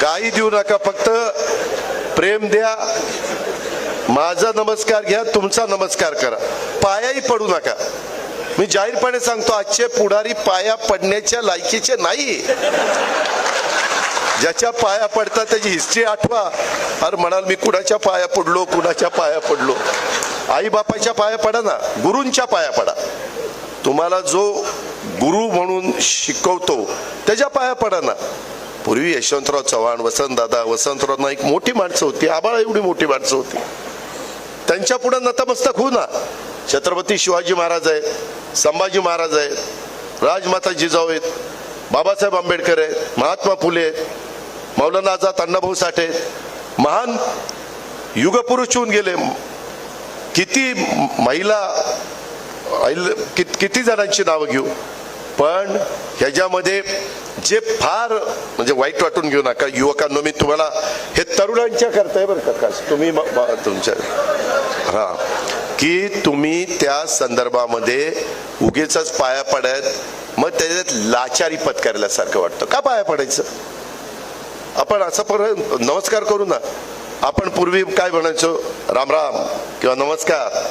काही देऊ नका, फक्त प्रेम द्या, माझा नमस्कार घ्या, तुमचा नमस्कार करा, पायाही पडू नका. मी जाहीरपणे सांगतो, आजचे पुढारी पाया पडण्याच्या लायकीचे नाही. ज्याच्या पाया पडतात त्याची हिस्ट्री आठवा. अरे म्हणाल मी कुणाच्या पाया पडलो, कुणाच्या पाया पडलो. आई बापाच्या पाया पडा ना, गुरूंच्या पाया पडा. तुम्हाला जो गुरु म्हणून शिकवतो त्याच्या पाया पडा ना. पूर्वी यशवंतराव चव्हाण, वसंतराव नाईक मोठी माणसं होती, आबाळ एवढी मोठी माणसं होती, त्यांच्या पुढे नतमस्तक होऊ ना. छत्रपती शिवाजी महाराज आहेत, संभाजी महाराज आहेत, राजमाता जिजाऊ आहेत, बाबासाहेब आंबेडकर आहेत, महात्मा फुले आहेत, मौलाना आझाद अण्णाभाऊ साठे, महान युगपुरुष होऊन गेले. किती महिला, किती जणांची नावं घेऊ. पण ह्याच्यामध्ये जे फार म्हणजे वाईट वाटून घेऊ नका युवकांनो, मी तुम्हाला हे तरुणांच्या करताय बरं का, तुम्ही तुमच्या हा की तुम्ही त्या संदर्भामध्ये उगीच पाया पडत, मग त्याच्यात लाचारी पत्करल्यासारखं वाटतं. का पाया पडायचं? आपण असं नमस्कार करू ना. आपण पूर्वी काय म्हणायचो, राम राम किंवा नमस्कार.